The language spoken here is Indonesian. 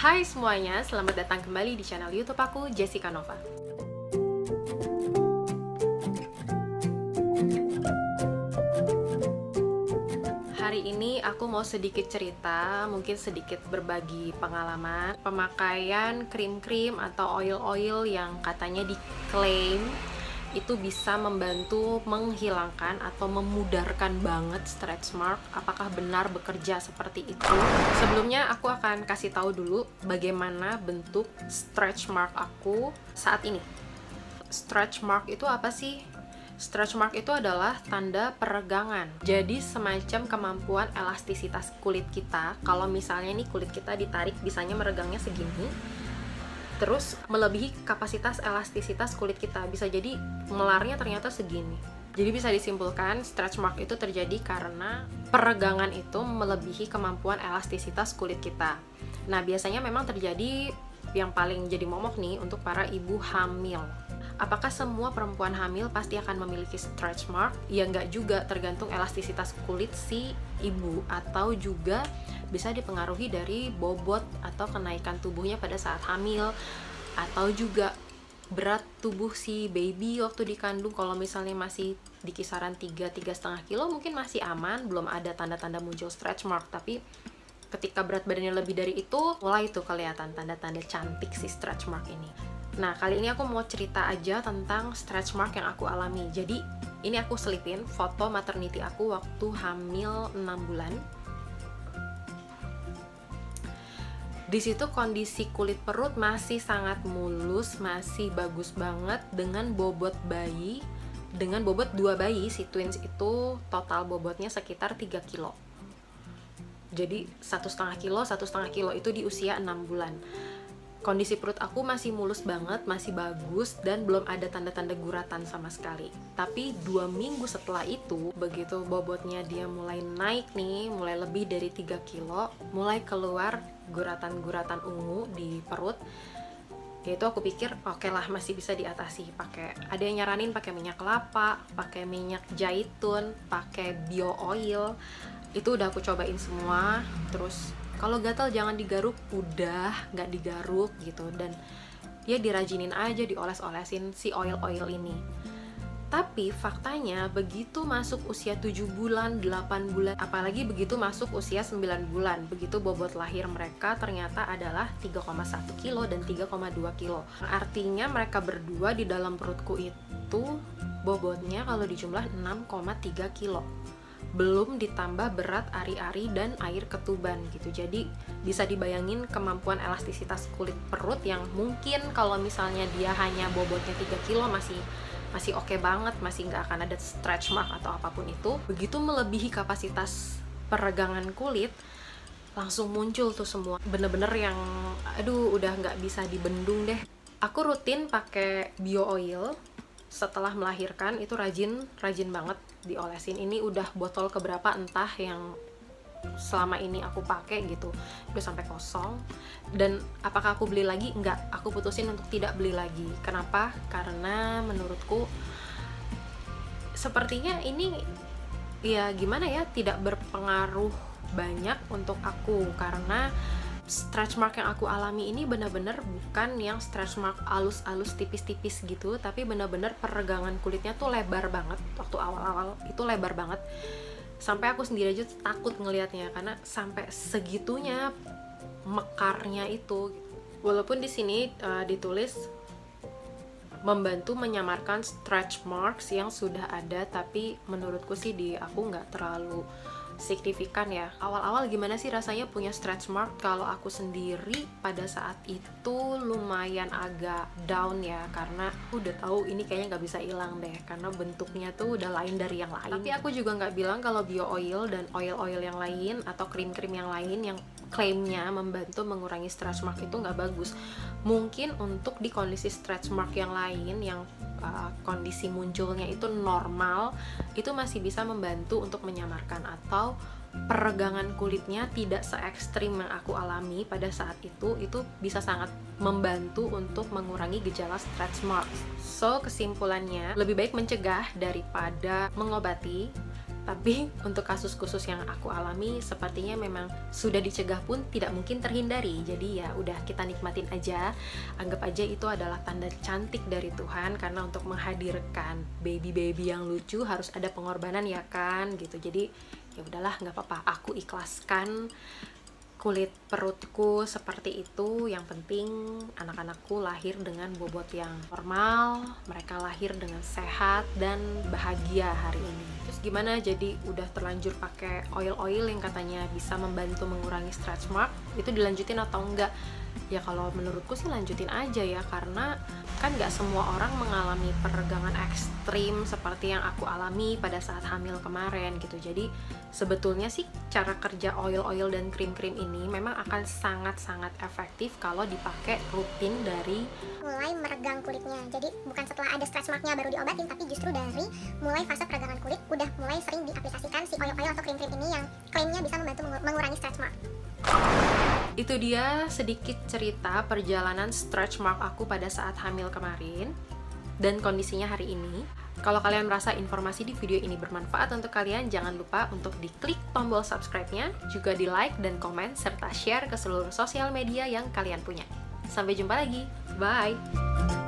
Hai semuanya, selamat datang kembali di channel YouTube aku, Jessica Nova. Hari ini aku mau sedikit cerita, mungkin sedikit berbagi pengalaman pemakaian krim-krim atau oil-oil yang katanya diklaim itu bisa membantu menghilangkan atau memudarkan banget stretch mark. Apakah benar bekerja seperti itu? Sebelumnya aku akan kasih tahu dulu bagaimana bentuk stretch mark aku saat ini. Stretch mark itu apa sih? Stretch mark itu adalah tanda peregangan. Jadi semacam kemampuan elastisitas kulit kita. Kalau misalnya nih kulit kita ditarik, bisanya meregangnya segini, terus melebihi kapasitas elastisitas kulit kita, bisa jadi melarnya ternyata segini. Jadi bisa disimpulkan stretch mark itu terjadi karena peregangan itu melebihi kemampuan elastisitas kulit kita. Nah, biasanya memang terjadi yang paling jadi momok nih untuk para ibu hamil. Apakah semua perempuan hamil pasti akan memiliki stretch mark? Ya enggak juga, tergantung elastisitas kulit si ibu, atau juga bisa dipengaruhi dari bobot atau kenaikan tubuhnya pada saat hamil, atau juga berat tubuh si baby waktu dikandung. Kalau misalnya masih di kisaran 3-3,5 kilo mungkin masih aman, belum ada tanda-tanda muncul stretch mark. Tapi ketika berat badannya lebih dari itu, mulai tuh kelihatan tanda-tanda cantik si stretch mark ini. Nah, kali ini aku mau cerita aja tentang stretch mark yang aku alami. Jadi, ini aku selipin foto maternity aku waktu hamil 6 bulan. Di situ kondisi kulit perut masih sangat mulus, masih bagus banget, dengan bobot bayi, dengan bobot 2 bayi, si twins itu total bobotnya sekitar 3 kilo. Jadi 1,5 kilo itu di usia 6 bulan. Kondisi perut aku masih mulus banget, masih bagus, dan belum ada tanda-tanda guratan sama sekali. Tapi 2 minggu setelah itu, begitu bobotnya dia mulai naik nih, mulai lebih dari 3 kilo, mulai keluar guratan-guratan ungu di perut. Yaitu aku pikir, oke lah, masih bisa diatasi. Ada yang nyaranin pakai minyak kelapa, pakai minyak zaitun, pakai bio oil. Itu udah aku cobain semua. Terus kalau gatal jangan digaruk, udah nggak digaruk gitu, dan ya dirajinin aja, dioles-olesin si oil-oil ini. Tapi faktanya begitu masuk usia 7 bulan, 8 bulan, apalagi begitu masuk usia 9 bulan, begitu bobot lahir mereka ternyata adalah 3,1 kilo dan 3,2 kilo. Artinya mereka berdua di dalam perutku itu bobotnya kalau dijumlah 6,3 kilo. Belum ditambah berat ari-ari dan air ketuban gitu. Jadi bisa dibayangin kemampuan elastisitas kulit perut yang mungkin kalau misalnya dia hanya bobotnya 3 kilo masih oke banget, masih nggak akan ada stretch mark atau apapun itu. Begitu melebihi kapasitas peregangan kulit, langsung muncul tuh semua. Bener-bener yang aduh udah nggak bisa dibendung deh. Aku rutin pakai bio oil setelah melahirkan, itu rajin banget diolesin. Ini udah botol keberapa entah yang selama ini aku pakai gitu, udah sampai kosong. Dan apakah aku beli lagi? Enggak, aku putusin untuk tidak beli lagi. Kenapa? Karena menurutku sepertinya ini ya gimana ya, tidak berpengaruh banyak untuk aku, karena stretch mark yang aku alami ini benar-benar bukan yang stretch mark alus-alus tipis-tipis gitu, tapi benar-benar peregangan kulitnya tuh lebar banget. Waktu awal-awal itu lebar banget, sampai aku sendiri aja takut ngelihatnya karena sampai segitunya mekarnya itu. Walaupun di sini ditulis membantu menyamarkan stretch marks yang sudah ada, tapi menurutku sih di aku nggak terlalu signifikan ya. Awal-awal gimana sih rasanya punya stretch mark? Kalau aku sendiri pada saat itu lumayan agak down ya, karena aku udah tahu ini kayaknya nggak bisa hilang deh, karena bentuknya tuh udah lain dari yang lain. Tapi aku juga nggak bilang kalau bio oil dan oil-oil yang lain atau krim-krim yang lain yang klaimnya membantu mengurangi stretch mark itu nggak bagus. Mungkin untuk di kondisi stretch mark yang lain yang kondisi munculnya itu normal, itu masih bisa membantu untuk menyamarkan, atau peregangan kulitnya tidak se ekstrim yang aku alami pada saat itu bisa sangat membantu untuk mengurangi gejala stretch marks. So kesimpulannya, lebih baik mencegah daripada mengobati. Tapi untuk kasus khusus yang aku alami sepertinya memang sudah dicegah pun tidak mungkin terhindari. Jadi ya udah, kita nikmatin aja. Anggap aja itu adalah tanda cantik dari Tuhan, karena untuk menghadirkan baby-baby yang lucu harus ada pengorbanan ya kan gitu. Jadi ya udahlah, nggak apa-apa, aku ikhlaskan kulit perutku seperti itu. Yang penting anak-anakku lahir dengan bobot yang normal, mereka lahir dengan sehat dan bahagia hari ini. Terus gimana, jadi udah terlanjur pakai oil-oil yang katanya bisa membantu mengurangi stretch mark, itu dilanjutin atau enggak? Ya kalau menurutku sih lanjutin aja ya, karena kan nggak semua orang mengalami peregangan ekstrim seperti yang aku alami pada saat hamil kemarin gitu. Jadi sebetulnya sih cara kerja oil-oil dan krim-krim ini memang akan sangat-sangat efektif kalau dipakai rutin dari mulai meregang kulitnya. Jadi bukan setelah ada stretch marknya baru diobatin, tapi justru dari mulai fase peregangan kulit udah mulai sering diaplikasikan si oil-oil atau krim-krim ini yang klaimnya bisa membantu mengurangi stretch mark. Itu dia sedikit cerita perjalanan stretch mark aku pada saat hamil kemarin dan kondisinya hari ini. Kalau kalian merasa informasi di video ini bermanfaat untuk kalian, jangan lupa untuk diklik tombol subscribe-nya, juga di like dan komen, serta share ke seluruh sosial media yang kalian punya. Sampai jumpa lagi, bye!